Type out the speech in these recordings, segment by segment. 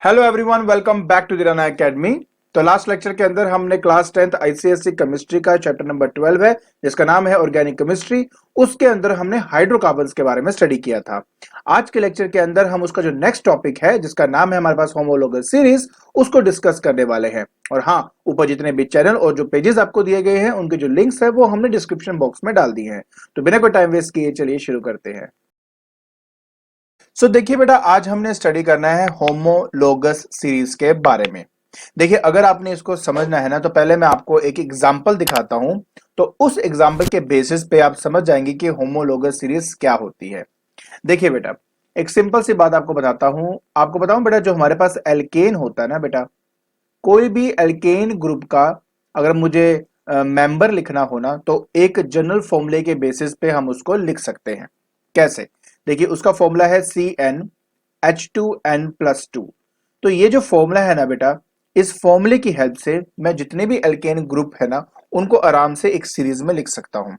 Hello everyone, welcome back to the Rana academy. तो last lecture के अंदर हमने क्लास 10th आईसीएसई केमिस्ट्री का चैप्टर नंबर 12 है जिसका नाम है ऑर्गेनिक केमिस्ट्री। उसके अंदर हमने हाइड्रोकार्बन्स के बारे में स्टडी किया था। आज के लेक्चर के अंदर हम उसका जो नेक्स्ट टॉपिक है जिसका नाम है हमारे पास होमोलोगस सीरीज, उसको डिस्कस करने वाले हैं। और हाँ, ऊपर जितने भी चैनल और जो पेजेस आपको दिए गए हैं उनके जो लिंक्स है वो हमने डिस्क्रिप्शन बॉक्स में डाल दिए हैं। तो बिना कोई टाइम वेस्ट किए चलिए शुरू करते हैं। देखिए बेटा, आज हमने स्टडी करना है होमोलोगस सीरीज के बारे में। देखिए, अगर आपने इसको समझना है ना तो पहले मैं आपको एक एग्जांपल दिखाता हूं, तो उस एग्जांपल के बेसिस पे आप समझ जाएंगे कि होमोलोगस सीरीज क्या होती है। देखिए बेटा, एक सिंपल सी बात आपको बताता हूं। आपको बताऊं बेटा, जो हमारे पास एल्केन होता है ना बेटा, कोई भी एल्केन ग्रुप का अगर मुझे मेंबर लिखना हो ना तो एक जनरल फॉर्मूले के बेसिस पे हम उसको लिख सकते हैं। कैसे? देखिए, उसका फॉर्मूला है CnH2n+2। तो ये जो फॉर्मूला है ना बेटा, इस फॉर्मूले की हेल्प से मैं जितने भी एल्केन ग्रुप है ना उनको आराम से एक सीरीज में लिख सकता हूं।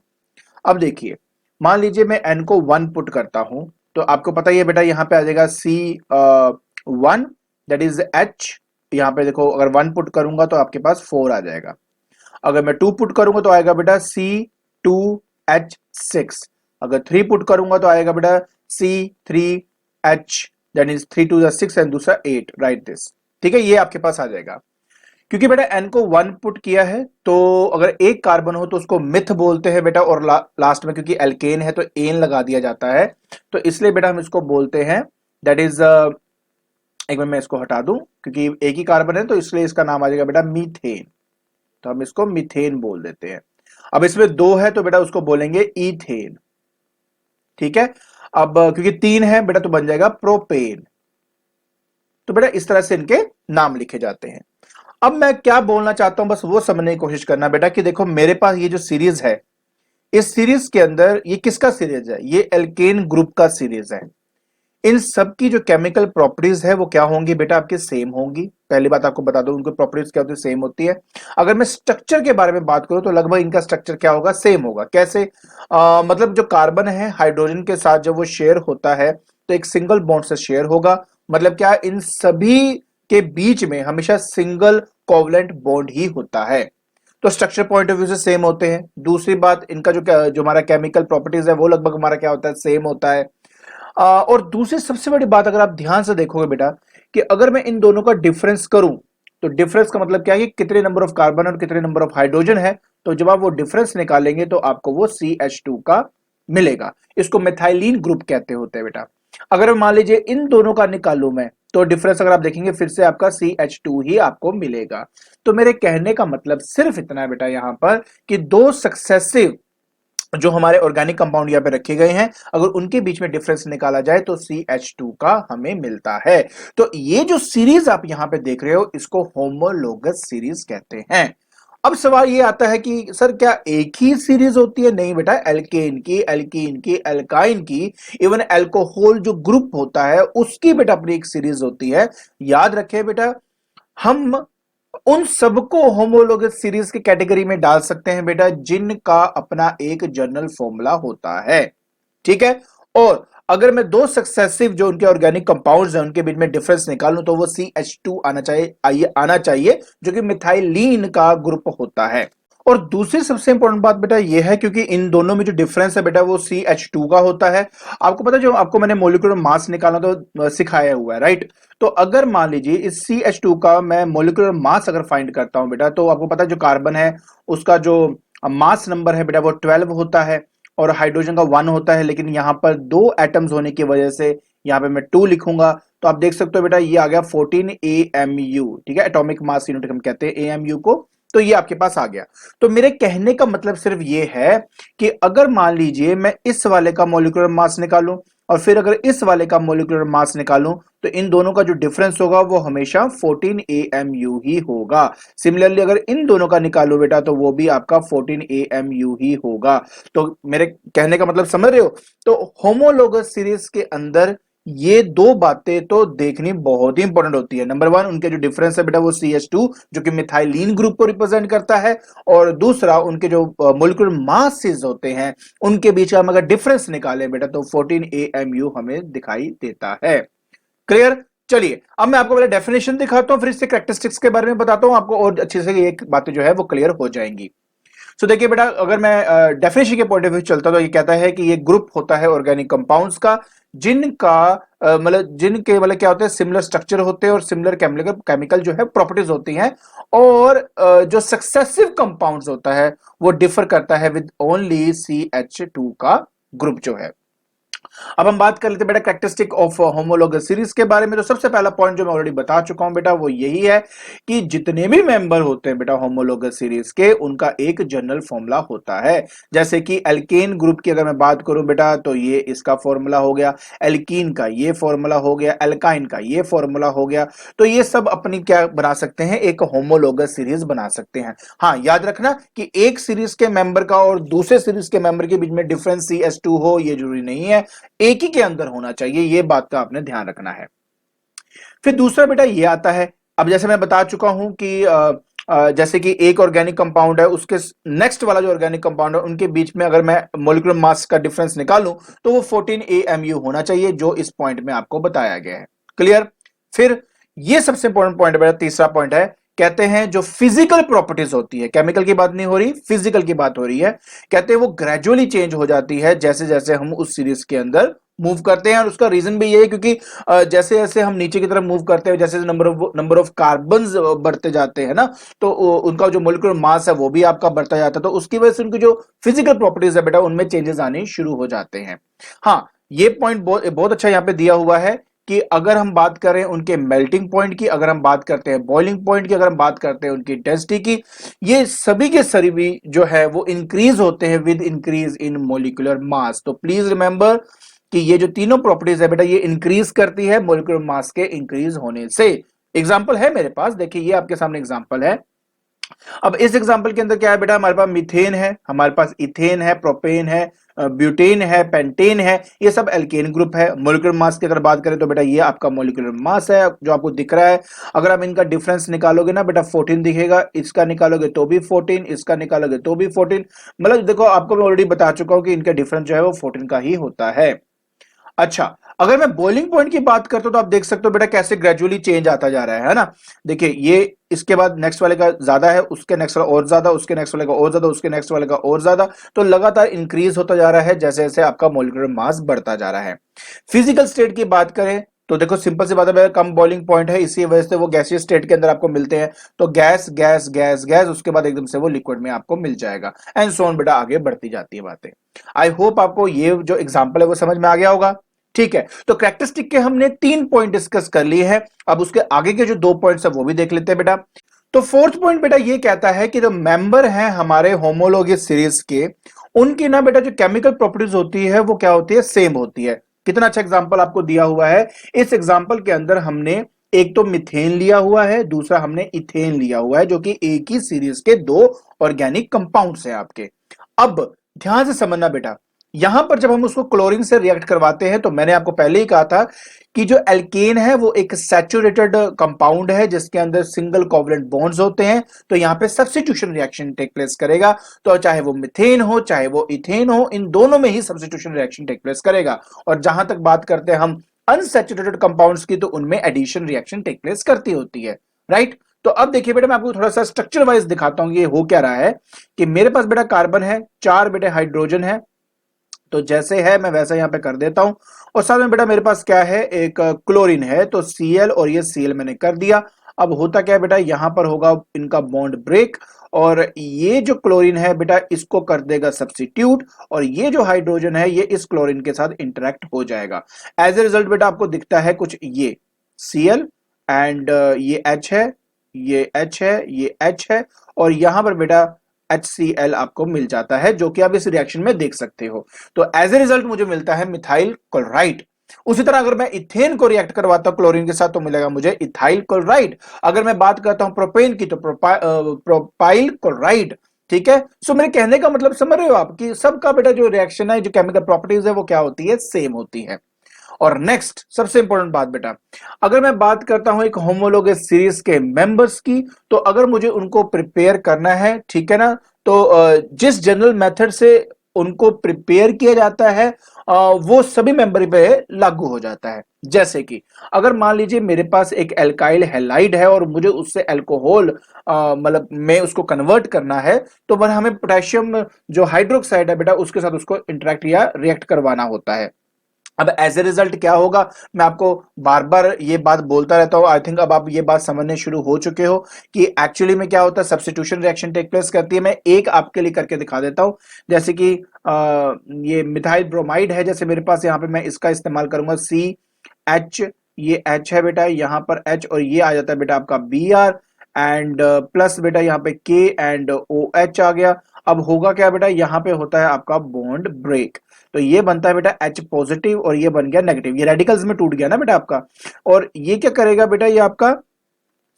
अब देखिए, मान लीजिए मैं n को 1 पुट करता हूं, तो आपको पता ही है बेटा, यहां पे आ जाएगा C1, दैट इज H। यहां पे देखो, अगर 1 पुट करूंगा तो आपके पास 4 आ जाएगा। अगर मैं 2 पुट करूंगा तो आएगा बेटा C2H6। अगर 3 पुट करूंगा तो आएगा बेटा C3H, that is 3 to 6 and दूसरा 8। Right this. ठीक है, ये आपके पास आ जाएगा। क्योंकि बेटा n को 1 पुट किया है तो अगर एक कार्बन हो तो उसको मिथ बोलते हैं बेटा, और लास्ट में क्योंकि एल्केन है तो एन लगा दिया जाता है, तो इसलिए बेटा हम इसको बोलते हैं, दैट इज एक मिनट मैं इसको हटा दूं, क्योंकि एक ही कार्बन है तो इसलिए इसका नाम आ जाएगा बेटा मीथेन। तो हम इसको मीथेन बोल देते हैं। अब इसमें 2 है तो बेटा उसको बोलेंगे इथेन। ठीक है। अब क्योंकि 3 है बेटा तो बन जाएगा प्रोपेन। तो बेटा इस तरह से इनके नाम लिखे जाते हैं। अब मैं क्या बोलना चाहता हूं बस वो समझने की कोशिश करना बेटा, कि देखो मेरे पास ये जो सीरीज है, इस सीरीज के अंदर ये किसका सीरीज है? ये एल्केन ग्रुप का सीरीज है। इन सब की जो केमिकल प्रॉपर्टीज है वो क्या होंगी बेटा? आपके सेम होंगी। पहली बात आपको बता दूं, उनकी प्रॉपर्टीज क्या होती है? सेम होती है। अगर मैं स्ट्रक्चर के बारे में बात करूं तो लगभग इनका स्ट्रक्चर क्या होगा? सेम होगा। कैसे? मतलब जो कार्बन है हाइड्रोजन के साथ जब वो शेयर होता है तो एक सिंगल बॉन्ड से शेयर होगा। मतलब क्या, इन सभी के बीच में हमेशा सिंगल कोवलेंट बॉन्ड ही होता है। तो स्ट्रक्चर पॉइंट ऑफ व्यू से सेम होते हैं। दूसरी बात, इनका जो हमारा केमिकल प्रॉपर्टीज है वो लगभग हमारा क्या होता है? सेम होता है। और दूसरी सबसे बड़ी बात अगर आप ध्यान से देखोगे बेटा, कि अगर मैं इन दोनों का डिफरेंस करूं तो डिफरेंस का मतलब क्या है? कि कितने नंबर ऑफ कार्बन और कितने नंबर ऑफ हाइड्रोजन है। तो जब आप वो डिफरेंस निकालेंगे तो आपको वो CH2 का मिलेगा। इसको मेथाइलिन ग्रुप कहते होते हैं बेटा। अगर मान लीजिए इन दोनों का निकालूं मैं, तो डिफरेंस अगर आप देखेंगे फिर से आपका CH2 ही आपको मिलेगा। तो मेरे कहने का मतलब सिर्फ इतना है बेटा यहां पर, कि दो सक्सेसिव जो हमारे ऑर्गेनिक कंपाउंड यहाँ पे रखे गए हैं, अगर उनके बीच में डिफरेंस निकाला जाए तो CH2 का हमें मिलता है। तो ये जो सीरीज आप यहां पे देख रहे हो इसको होमोलोगस सीरीज कहते हैं। अब सवाल ये आता है कि सर क्या एक ही सीरीज होती है? नहीं बेटा, एल्केन की, एल्कीन की, एल्काइन की, इवन एल्कोहल जो ग्रुप होता है उसकी बेटा अपनी एक सीरीज होती है। याद रखें बेटा, हम उन सबको होमोलोगस सीरीज की कैटेगरी में डाल सकते हैं बेटा जिनका अपना एक जनरल फॉर्मूला होता है। ठीक है। और अगर मैं दो सक्सेसिव जो उनके ऑर्गेनिक कंपाउंड्स हैं उनके बीच में डिफरेंस निकालूं तो वो CH2 आना चाहिए जो कि मिथाइलिन का ग्रुप होता है। और दूसरी सबसे इंपॉर्टेंट बात बेटा ये है, क्योंकि इन दोनों में जो डिफरेंस है बेटा वो CH2 का होता है। आपको पता है, जो आपको मैंने मोलिकुलर मास निकालना तो सिखाया हुआ है, राइट? तो अगर मान लीजिए इस CH2 का मैं मोलिकुलर मास अगर फाइंड करता हूं बेटा, तो आपको पता है जो कार्बन है उसका जो मास नंबर है बेटा वो 12 होता है, और हाइड्रोजन का 1 होता है। लेकिन यहां पर दो एटम्स होने की वजह से यहां पे मैं 2 लिखूंगा, तो आप देख सकते हो बेटा ये आ गया 14 AMU। ठीक है, एटॉमिक मास यूनिट हम कहते हैं AMU को। तो ये आपके पास आ गया। तो मेरे कहने का मतलब सिर्फ ये है कि अगर मान लीजिए मैं इस वाले का मोलिकुलर मास निकालूं और फिर अगर इस वाले का मोलिकुलर मास निकालूं, तो इन दोनों का जो डिफरेंस होगा वो हमेशा 14 AMU ही होगा। सिमिलरली अगर इन दोनों का निकालो बेटा तो वो भी आपका 14 AMU ही होगा। तो मेरे कहने का मतलब समझ रहे हो? तो होमोलोगस सीरीज के अंदर ये दो बातें तो देखनी बहुत ही इंपॉर्टेंट होती है। नंबर 1, उनके जो डिफरेंस है बेटा वो CH2 जो कि मिथाइलिन ग्रुप को रिप्रेजेंट करता है, और दूसरा उनके जो मोलिकुलर मासेस होते हैं उनके बीच का हम अगर डिफरेंस निकालें बेटा तो 14 AMU हमें दिखाई देता है। क्लियर? चलिए अब मैं आपको पहले डेफिनेशन दिखाता हूं, फिर इससे कैरेक्टरिस्टिक्स के बारे में बताता हूं आपको, और अच्छे से ये बातें जो है वो क्लियर हो जाएंगी। सो देखिए बेटा, अगर मैं डेफिनेशन के पॉइंट ऑफ व्यू चलता तो ये कहता है कि ये ग्रुप होता है ऑर्गेनिक कंपाउंड्स का जिनका जिनके क्या होते हैं, सिमिलर स्ट्रक्चर होते हैं और सिमिलर केमिकल जो है प्रॉपर्टीज होती हैं, और जो सक्सेसिव कंपाउंड्स होता है वो डिफर करता है विद ओनली CH2 का ग्रुप जो है। अब हम बात कर लेते हैं बेटा कैरेक्टरिस्टिक ऑफ होमोलोगस सीरीज के बारे में। तो सबसे पहला पॉइंट जो मैं ऑलरेडी बता चुका हूं बेटा वो यही है कि जितने भी मेंबर होते हैं बेटा होमोलोगस सीरीज के, उनका एक जनरल फॉर्मूला होता है। जैसे कि एल्केन ग्रुप की अगर मैं बात करूं बेटा तो ये इसका फॉर्मूला हो गया, एल्कीन का ये फॉर्मूला हो गया, एल्काइन का ये फॉर्मूला हो गया। तो ये सब अपनी क्या बना सकते हैं, एक होमोलोगस सीरीज बना सकते हैं। हाँ, याद रखना कि एक सीरीज के मेंबर का और दूसरे सीरीज के मेंबर के बीच में डिफरेंस CH2 हो ये जरूरी नहीं है, एक ही के अंदर होना चाहिए, ये बात का आपने ध्यान रखना है। फिर दूसरा बेटा ये आता है, अब जैसे मैं बता चुका हूं कि जैसे कि एक ऑर्गेनिक कंपाउंड है उसके नेक्स्ट वाला जो ऑर्गेनिक कंपाउंड है उनके बीच में अगर मैं मॉलिक्यूलर मास का डिफरेंस निकालूं तो वो 14 AMU होना चाहिए, जो इस पॉइंट में आपको बताया गया है। क्लियर। फिर ये सबसे इंपॉर्टेंट पॉइंट है बेटा, तीसरा पॉइंट है, कहते हैं जो फिजिकल प्रॉपर्टीज होती है, केमिकल की बात नहीं हो रही, फिजिकल की बात हो रही है, कहते हैं वो ग्रेजुअली चेंज हो जाती है जैसे जैसे हम उस सीरीज के अंदर मूव करते हैं। और उसका रीजन भी ये है क्योंकि जैसे जैसे हम नीचे की तरफ मूव करते हैं, जैसे नंबर ऑफ कार्बन बढ़ते जाते हैं ना, तो उनका जो मोलिकुलर मास है वो भी आपका बढ़ता जाता है, तो उसकी वजह से उनकी जो फिजिकल प्रॉपर्टीज है बेटा उनमें चेंजेस आने शुरू हो जाते हैं। हाँ, ये पॉइंट बहुत बहुत अच्छा यहाँ पे दिया हुआ है कि अगर हम बात करें उनके मेल्टिंग पॉइंट की, अगर हम बात करते हैं बॉइलिंग पॉइंट की, अगर हम बात करते हैं उनकी डेंसिटी की, ये सभी के सभी जो है वो इंक्रीज होते हैं with increase in molecular mass. तो प्लीज रिमेंबर कि ये जो तीनों प्रॉपर्टीज है बेटा ये इंक्रीज करती है मोलिकुलर मास के इंक्रीज होने से। एग्जांपल है मेरे पास, देखिए ये आपके सामने एग्जांपल है। अब इस एग्जांपल के अंदर क्या है बेटा, हमारे पास मीथेन है, हमारे पास इथेन है, प्रोपेन है, ब्यूटेन है, पेंटेन है, ये सब एल्केन ग्रुप है। मोलिकुलर मास की अगर बात करें तो बेटा ये आपका मोलिकुलर मास है जो आपको दिख रहा है। अगर आप इनका डिफरेंस निकालोगे ना बेटा 14 दिखेगा, इसका निकालोगे तो भी 14, इसका निकालोगे तो भी 14। मतलब देखो आपको मैं ऑलरेडी बता चुका हूं कि इनका डिफरेंस जो है वो 14 का ही होता है। अच्छा, अगर मैं बॉइलिंग पॉइंट की बात करता हूं तो आप देख सकते हो बेटा कैसे ग्रेजुअली चेंज आता जा रहा है ना। देखिए ये इसके बाद नेक्स्ट वाले का ज्यादा है, उसके नेक्स्ट वाला और ज्यादा, उसके नेक्स्ट वाले का और ज्यादा, उसके नेक्स्ट वाले का और ज्यादा, तो लगातार इंक्रीज होता जा रहा है जैसे जैसे आपका मोलिकुलर मास बढ़ता जा रहा है। फिजिकल स्टेट की बात करें तो देखो सिंपल सी बात है, कम बॉइलिंग पॉइंट है इसी वजह से वो गैसियस स्टेट के अंदर आपको मिलते हैं। तो गैस गैस गैस गैस, उसके बाद एकदम से वो लिक्विड में आपको मिल जाएगा, एंड सो ऑन बेटा, आगे बढ़ती जाती है बातें। आई होप आपको ये जो एग्जांपल है वो समझ में आ गया होगा। ठीक है, तो कैरेक्टरिस्टिक के हमने 3 पॉइंट डिस्कस कर लिए हैं, अब उसके आगे के जो 2 पॉइंट्स है वो भी देख लेते हैं बेटा। तो फोर्थ पॉइंट बेटा ये कहता है कि जो मेंबर हैं हमारे होमोलोगस सीरीज के, उनकी ना बेटा जो केमिकल प्रॉपर्टीज होती है वो क्या होती है, सेम होती है। कितना अच्छा एग्जांपल आपको दिया हुआ है। इस एग्जांपल के अंदर हमने एक तो मिथेन लिया हुआ है, दूसरा हमने इथेन लिया हुआ है, जो कि एक ही सीरीज के 2 ऑर्गेनिक कंपाउंड्स हैं आपके। अब ध्यान से समझना बेटा, यहां पर जब हम उसको क्लोरीन से रिएक्ट करवाते हैं तो मैंने आपको पहले ही कहा था कि जो एल्केन है वो एक सैचुरेटेड कंपाउंड है जिसके अंदर सिंगल कोवलेंट बॉन्ड्स होते हैं, तो यहां पे सब्स्टिट्यूशन रिएक्शन टेक प्लेस करेगा। तो चाहे वो मिथेन हो चाहे वो इथेन हो, इन दोनों में ही सब्स्टिट्यूशन रिएक्शन टेक प्लेस करेगा। और जहां तक बात करते हैं हम अनसैचुरेटेड कंपाउंड्स की, तो उनमें एडिशन रिएक्शन टेक प्लेस करती होती है, राइट। तो अब देखिए बेटा मैं आपको थोड़ा सा स्ट्रक्चर वाइज दिखाता हूं ये हो क्या रहा है। कि मेरे पास बेटा कार्बन है, 4 बेटे हाइड्रोजन है, तो जैसे है मैं वैसा यहां पे कर देता हूं। और साथ में बेटा मेरे पास क्या है, एक क्लोरीन है, तो Cl और ये Cl मैंने कर दिया। अब होता क्या है बेटा, यहां पर होगा इनका बॉन्ड ब्रेक, और ये जो क्लोरीन है बेटा इसको कर देगा सब्स्टिट्यूट, और ये जो हाइड्रोजन है ये इस क्लोरीन के साथ इंटरेक्ट हो जाएगा। एज ए रिजल्ट बेटा आपको दिखता है कुछ ये Cl, एंड ये H है, ये H है, ये H है, और यहां पर बेटा HCl आपको मिल जाता है, जो कि आप इस रिएक्शन में देख सकते हो। तो एज ए रिजल्ट मुझे मिलता है मिथाइल क्लोराइड। उसी तरह अगर मैं इथेन को रिएक्ट करवाता हूं क्लोरीन के साथ तो मिलेगा मुझे इथाइल क्लोराइड। अगर मैं बात करता हूं प्रोपेन की तो प्रोपाइल क्लोराइड। ठीक है, सो मेरे कहने का मतलब समझ रहे हो आप कि सबका बेटा जो रिएक्शन है, जो केमिकल प्रॉपर्टीज है वो क्या होती है, सेम होती है। और नेक्स्ट सबसे इंपॉर्टेंट बात बेटा, अगर मैं बात करता हूं एक होमोलोगस सीरीज के मेंबर्स की, तो अगर मुझे उनको प्रिपेयर करना है, ठीक है ना, तो जिस जनरल मेथड से उनको प्रिपेयर किया जाता है वो सभी मेंबर पे लागू हो जाता है। जैसे कि अगर मान लीजिए मेरे पास एक एल्काइल हैलाइड है और मुझे उससे अल्कोहल मतलब में उसको कन्वर्ट करना है, तो वह हमें पोटेशियम जो हाइड्रोक्साइड है बेटा उसके साथ उसको इंटरेक्ट या रिएक्ट करवाना होता है। अब एज ए रिजल्ट क्या होगा, मैं आपको बार बार ये बात बोलता रहता हूं। आई थिंक अब आप ये बात समझने शुरू हो चुके हो कि एक्चुअली में क्या होता है, सब्स्टिट्यूशन रिएक्शन टेक प्लेस करती है। मैं एक आपके लिए करके दिखा देता हूं। जैसे कि ये मिथाइल ब्रोमाइड है, जैसे मेरे पास यहाँ पे मैं इसका इस्तेमाल करूंगा CH, ये H है बेटा, यहाँ पर H और ये आ जाता है बेटा आपका Br एंड प्लस बेटा यहाँ पे K एंड OH आ गया। अब होगा क्या बेटा, यहाँ पे होता है आपका बॉन्ड ब्रेक, तो ये बनता है बेटा H पॉजिटिव और ये बन गया नेगेटिव, ये रेडिकल्स में टूट गया ना बेटा आपका। और ये क्या करेगा बेटा, ये आपका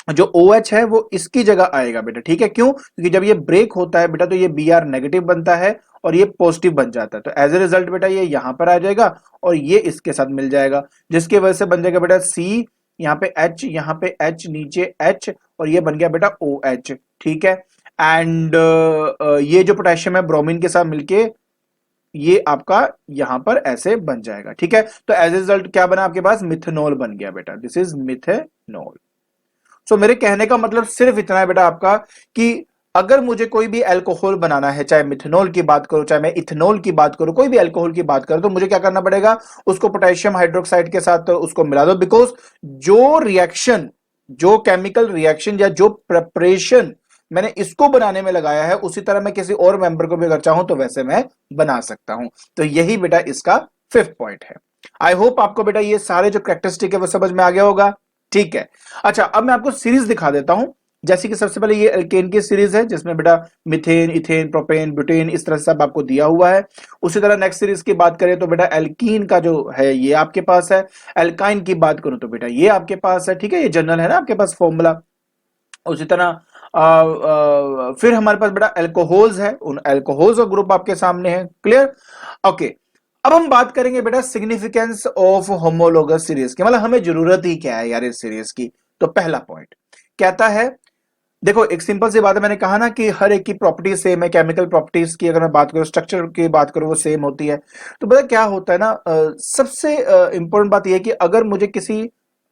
जो OH है वो इसकी जगह आएगा बेटा, ठीक है। क्यों? क्योंकि जब ये ब्रेक होता है बेटा तो ये Br नेगेटिव बनता है और ये पॉजिटिव बन जाता है, तो एज ए रिजल्ट बेटा ये यहां पर आ जाएगा और ये इसके साथ मिल जाएगा, जिसकी वजह से बन जाएगा बेटा C, यहाँ पे H, यहाँ पे H, नीचे H और ये बन गया बेटा OH, ठीक है। एंड ये जो पोटेशियम है ब्रोमीन के साथ मिलके ये आपका यहां पर ऐसे बन जाएगा, ठीक है। तो एज ए रिजल्ट क्या बना आपके पास, मिथेनॉल बन गया बेटा, दिस इज मिथेनॉल। सो मेरे कहने का मतलब सिर्फ इतना है बेटा आपका कि अगर मुझे कोई भी अल्कोहल बनाना है, चाहे मिथेनॉल की बात करूं चाहे मैं इथेनॉल की बात करूं, कोई भी अल्कोहल की बात करूं, तो मुझे क्या करना पड़ेगा, उसको पोटेशियम हाइड्रोक्साइड के साथ उसको मिला दो। बिकॉज जो रिएक्शन, जो केमिकल रिएक्शन या जो प्रिपरेशन मैंने इसको बनाने में लगाया है, उसी तरह मैं किसी और मेंबर को भी अगर चाहूं तो वैसे मैं बना सकता हूं। तो यही बेटा इसका 5th पॉइंट है। आई होप आपको बेटा ये सारे जो कैरेक्टरिस्टिक है वो समझ में आ गया होगा, ठीक है। अच्छा, अब मैं आपको सीरीज दिखा देता हूं। जैसे कि सबसे पहले ये एल्केन की सीरीज है जिसमें बेटा मिथेन, इथेन, प्रोपेन, ब्यूटेन इस तरह से सब आपको दिया हुआ है। उसी तरह नेक्स्ट सीरीज की बात करें तो बेटा एल्कीन का जो है ये आपके पास है। एल्काइन की बात करूं तो बेटा ये आपके पास है, ठीक है, ये जनरल है ना आपके पास फॉर्मूला। उसी तरह फिर हमारे पास बेटा एल्कोहल्स है, उन एल्कोहल्स का ग्रुप आपके सामने है, क्लियर, ओके। अब हम बात करेंगे बेटा सिग्निफिकेंस ऑफ होमोलोगस सीरीज की, मतलब हमें जरूरत ही क्या है यार इस सीरीज की। तो पहला पॉइंट कहता है, देखो एक सिंपल सी बात है, मैंने कहा ना कि हर एक की प्रॉपर्टी सेम है, केमिकल प्रॉपर्टीज की अगर मैं बात करूं, स्ट्रक्चर की बात करूं, वो सेम होती है। तो पता क्या होता है ना, सबसे इंपॉर्टेंट बात यह है कि अगर मुझे किसी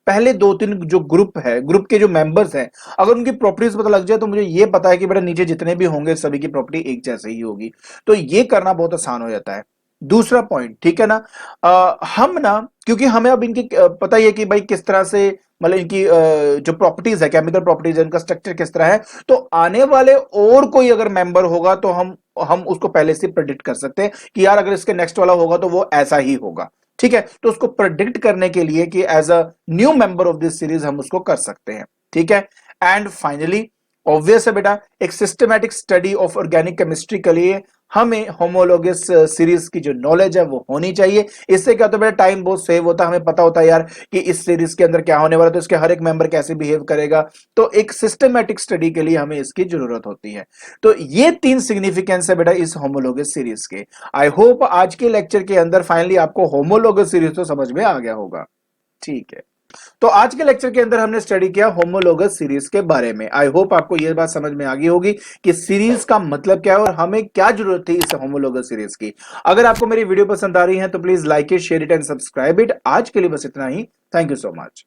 पहले 2-3 जो ग्रुप है, ग्रुप के जो मेंबर्स हैं, अगर उनकी प्रॉपर्टीज पता लग जाए तो मुझे ये पता है कि बेटा नीचे जितने भी होंगे सभी की प्रॉपर्टी एक जैसे ही होगी, तो ये करना बहुत आसान हो जाता है। दूसरा पॉइंट, ठीक है ना, हम ना, क्योंकि हमें अब इनकी पता ही है कि भाई किस तरह से, मतलब इनकी जो प्रॉपर्टीज है, केमिकल प्रॉपर्टीज है, इनका स्ट्रक्चर किस तरह है, तो आने वाले और कोई अगर मेंबर होगा तो हम उसको पहले से प्रेडिक्ट कर सकते हैं कि यार अगर इसके नेक्स्ट वाला होगा तो वो ऐसा ही होगा, ठीक है। तो उसको प्रेडिक्ट करने के लिए कि as a new member of this series हम उसको कर सकते हैं, ठीक है। एंड फाइनली ऑब्वियस है बेटा, एक systematic study of organic chemistry के लिए हमें होमोलोगस सीरीज की जो नॉलेज है वो होनी चाहिए। इससे क्या होता है बेटा, टाइम बहुत सेव होता है, हमें पता होता है यार कि इस सीरीज के अंदर क्या होने वाला है, तो इसके हर एक मेंबर कैसे बिहेव करेगा। तो एक सिस्टमैटिक स्टडी के लिए हमें इसकी जरूरत होती है। तो ये 3 सिग्निफिकेंस है बेटा इस होमोलोगस सीरीज के। आई होप आज के लेक्चर के अंदर फाइनली आपको होमोलोगस सीरीज तो समझ में आ गया होगा, ठीक है। तो आज के लेक्चर के अंदर हमने स्टडी किया होमोलोगस सीरीज के बारे में। आई होप आपको यह बात समझ में आ गई होगी कि सीरीज का मतलब क्या है और हमें क्या जरूरत थी इस होमोलोगस सीरीज की। अगर आपको मेरी वीडियो पसंद आ रही है तो please like it, share it and subscribe it. आज के लिए बस इतना ही। Thank you so much.